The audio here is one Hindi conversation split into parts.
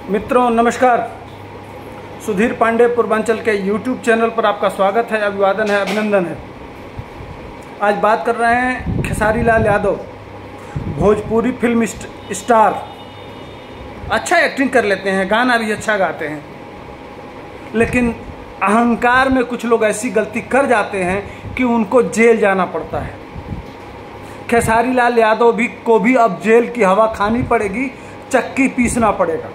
मित्रों नमस्कार। सुधीर पांडे पूर्वांचल के YouTube चैनल पर आपका स्वागत है, अभिवादन है, अभिनंदन है। आज बात कर रहे हैं खेसारी लाल यादव, भोजपुरी फिल्म स्टार। अच्छा एक्टिंग कर लेते हैं, गाना भी अच्छा गाते हैं, लेकिन अहंकार में कुछ लोग ऐसी गलती कर जाते हैं कि उनको जेल जाना पड़ता है। खेसारी लाल यादव को भी अब जेल की हवा खानी पड़ेगी, चक्की पीसना पड़ेगा।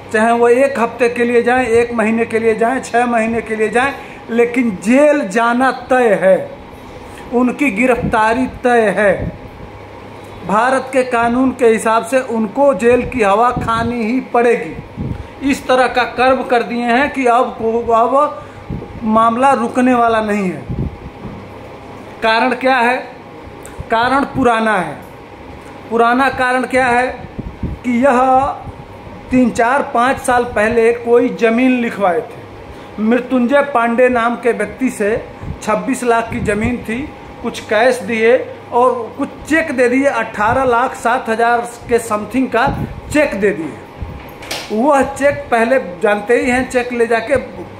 चाहे वो 1 हफ्ते के लिए जाएं, 1 महीने के लिए जाएं, 6 महीने के लिए जाएं, लेकिन जेल जाना तय है। उनकी गिरफ्तारी तय है। भारत के कानून के हिसाब से उनको जेल की हवा खानी ही पड़ेगी। इस तरह का कर्म कर दिए हैं कि अब मामला रुकने वाला नहीं है। कारण क्या है? कारण पुराना है। पुराना कारण क्या है कि यह 3-4-5 साल पहले कोई ज़मीन लिखवाए थे। मृत्युंजय पांडे नाम के व्यक्ति से 26 लाख की ज़मीन थी, कुछ कैश दिए और कुछ चेक दे दिए। 18,07,000 के समथिंग का चेक दे दिए। वह चेक पहले जानते ही हैं, चेक ले जाके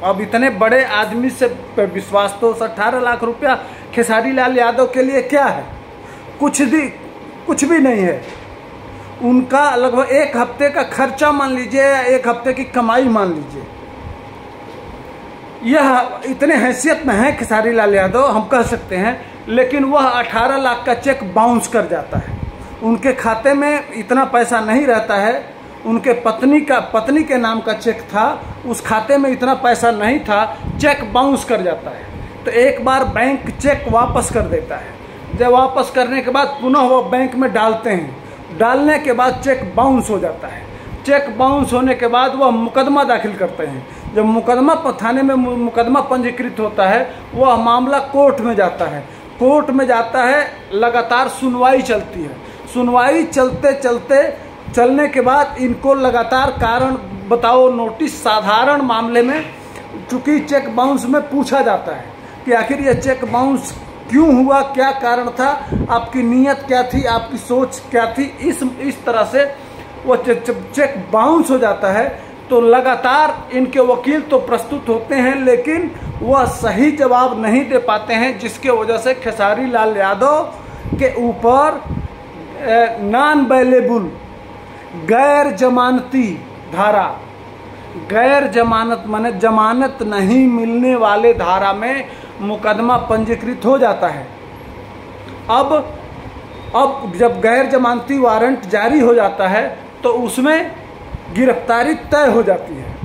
अब इतने बड़े आदमी से विश्वास, तो 18 लाख रुपया खेसारी लाल यादव के लिए क्या है? कुछ भी नहीं है। उनका लगभग 1 हफ्ते का खर्चा मान लीजिए या 1 हफ्ते की कमाई मान लीजिए। यह इतने हैसियत में है खेसारी लाल यादव, हम कह सकते हैं, लेकिन वह 18 लाख का चेक बाउंस कर जाता है। उनके खाते में इतना पैसा नहीं रहता है। उनके पत्नी के नाम का चेक था, उस खाते में इतना पैसा नहीं था, चेक बाउंस कर जाता है। तो एक बार बैंक चेक वापस कर देता है। जब वापस करने के बाद पुनः वो बैंक में डालते हैं। डालने के बाद चेक बाउंस हो जाता है। चेक बाउंस होने के बाद वह मुकदमा दाखिल करते हैं। जब मुकदमा थाने में मुकदमा पंजीकृत होता है, वह मामला कोर्ट में जाता है। कोर्ट में जाता है, लगातार सुनवाई चलती है। सुनवाई चलने के बाद इनको लगातार कारण बताओ नोटिस, साधारण मामले में चूंकि चेक बाउंस में पूछा जाता है कि आखिर यह चेक बाउंस क्यों हुआ, क्या कारण था, आपकी नीयत क्या थी, आपकी सोच क्या थी। इस तरह से वो चेक बाउंस हो जाता है। तो लगातार इनके वकील तो प्रस्तुत होते हैं, लेकिन वह सही जवाब नहीं दे पाते हैं, जिसके वजह से खेसारी लाल यादव के ऊपर नॉन बेलेबल, गैर जमानती धारा, गैर जमानत माने जमानत नहीं मिलने वाले धारा में मुकदमा पंजीकृत हो जाता है। अब जब गैर जमानती वारंट जारी हो जाता है तो उसमें गिरफ्तारी तय हो जाती है।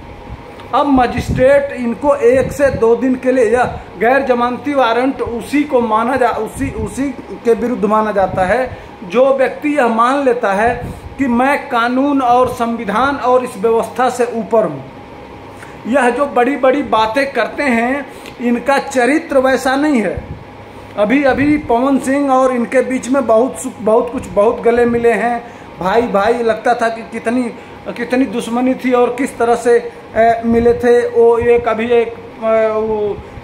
अब मजिस्ट्रेट इनको 1 से 2 दिन के लिए, यह गैर जमानती वारंट उसी के विरुद्ध माना जाता है जो व्यक्ति यह मान लेता है कि मैं कानून और संविधान और इस व्यवस्था से ऊपर हूँ। यह जो बड़ी बड़ी बातें करते हैं, इनका चरित्र वैसा नहीं है। अभी पवन सिंह और इनके बीच में बहुत गले मिले हैं। भाई लगता था कि कितनी दुश्मनी थी और किस तरह से मिले थे। वो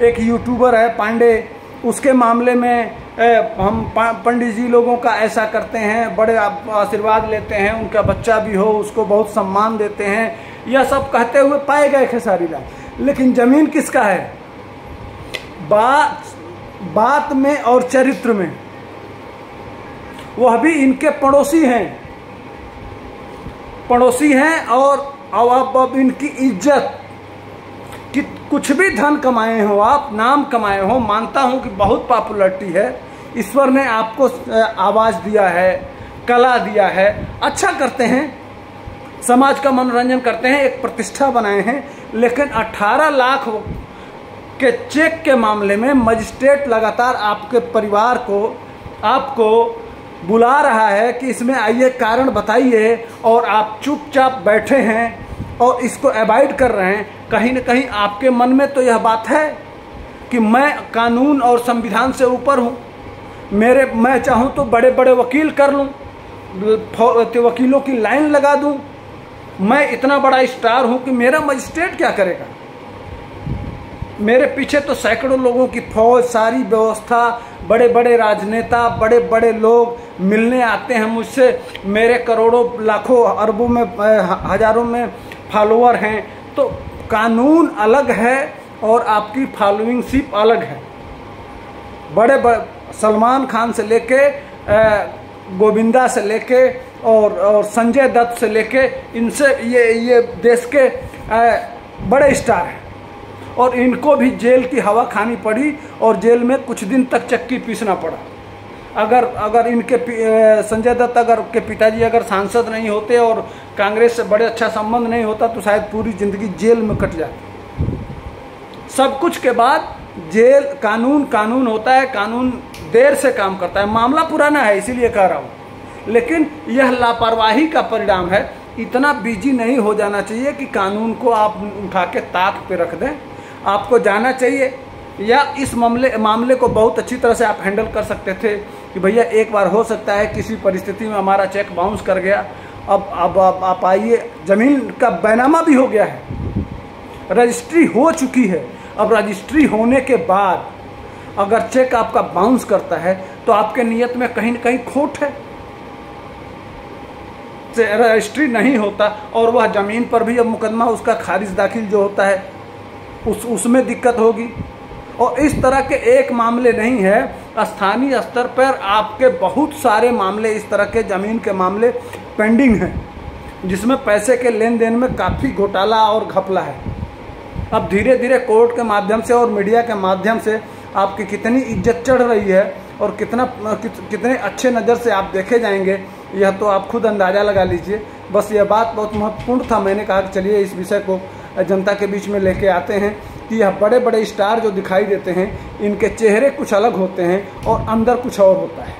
एक यूट्यूबर है पांडे, उसके मामले में हम पंडित जी लोगों का ऐसा करते हैं, बड़े आशीर्वाद लेते हैं, उनका बच्चा भी हो उसको बहुत सम्मान देते हैं, यह सब कहते हुए पाए गए खेसारी लाल। लेकिन जमीन किसका है? बात में और चरित्र में वह भी इनके पड़ोसी हैं और अब इनकी इज्जत कि कुछ भी धन कमाए हो आप, नाम कमाए हो, मानता हूं कि बहुत पॉपुलैरिटी है, ईश्वर ने आपको आवाज दिया है, कला दिया है, अच्छा करते हैं, समाज का मनोरंजन करते हैं, एक प्रतिष्ठा बनाए हैं, लेकिन 18 लाख के चेक के मामले में मजिस्ट्रेट लगातार आपके परिवार को, आपको बुला रहा है कि इसमें आइए, कारण बताइए, और आप चुपचाप बैठे हैं और इसको अवॉइड कर रहे हैं। कहीं न कहीं आपके मन में तो यह बात है कि मैं कानून और संविधान से ऊपर हूँ। मैं चाहूँ तो बड़े बड़े वकील कर लूँ, वकीलों की लाइन लगा दूँ। मैं इतना बड़ा स्टार हूँ कि मेरा मजिस्ट्रेट क्या करेगा? मेरे पीछे तो सैकड़ों लोगों की फौज, सारी व्यवस्था, बड़े बड़े राजनेता, बड़े बड़े लोग मिलने आते हैं मुझसे। मेरे करोड़ों, लाखों, अरबों में, हजारों में फॉलोअर हैं, तो कानून अलग है और आपकी फॉलोइंगशिप अलग है। बड़े बड़े सलमान खान से लेके गोविंदा से लेके और संजय दत्त से लेके इनसे ये देश के बड़े स्टार हैं, और इनको भी जेल की हवा खानी पड़ी और जेल में कुछ दिन तक चक्की पीसना पड़ा। अगर इनके संजय दत्त अगर के पिताजी अगर सांसद नहीं होते और कांग्रेस से बड़े अच्छा संबंध नहीं होता तो शायद पूरी जिंदगी जेल में कट जाती। सब कुछ के बाद जेल, कानून होता है, कानून देर से काम करता है। मामला पुराना है इसीलिए कह रहा हूँ, लेकिन यह लापरवाही का परिणाम है। इतना बिजी नहीं हो जाना चाहिए कि कानून को आप उठा के ताक पे रख दें। आपको जाना चाहिए, या इस मामले को बहुत अच्छी तरह से आप हैंडल कर सकते थे कि भैया एक बार हो सकता है किसी परिस्थिति में हमारा चेक बाउंस कर गया, अब आप आइए, ज़मीन का बैनामा भी हो गया है, रजिस्ट्री हो चुकी है। अब रजिस्ट्री होने के बाद अगर चेक आपका बाउंस करता है तो आपके नियत में कहीं न कहीं खोट है। रजिस्ट्री नहीं होता और वह ज़मीन पर भी अब मुकदमा उसका खारिज दाखिल जो होता है उसमें दिक्कत होगी। और इस तरह के एक मामले नहीं है, स्थानीय स्तर पर आपके बहुत सारे मामले इस तरह के ज़मीन के मामले पेंडिंग हैं, जिसमें पैसे के लेन देन में काफ़ी घोटाला और घपला है। अब धीरे धीरे कोर्ट के माध्यम से और मीडिया के माध्यम से आपकी कितनी इज्जत चढ़ रही है और कितने अच्छे नज़र से आप देखे जाएंगे, यह तो आप खुद अंदाज़ा लगा लीजिए। बस यह बात बहुत महत्वपूर्ण था, मैंने कहा कि चलिए इस विषय को जनता के बीच में लेके आते हैं कि यह बड़े बड़े स्टार जो दिखाई देते हैं, इनके चेहरे कुछ अलग होते हैं और अंदर कुछ और होता है।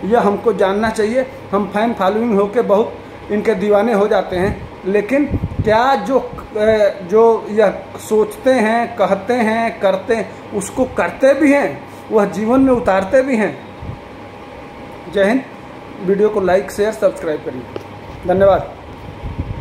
यह हमको जानना चाहिए। हम फैन फॉलोइंग होके बहुत इनके दीवाने हो जाते हैं, लेकिन क्या जो यह सोचते हैं, कहते हैं, करते हैं, उसको करते भी हैं, वह जीवन में उतारते भी हैं। जय हिंद। वीडियो को लाइक, शेयर, सब्सक्राइब करिए। धन्यवाद।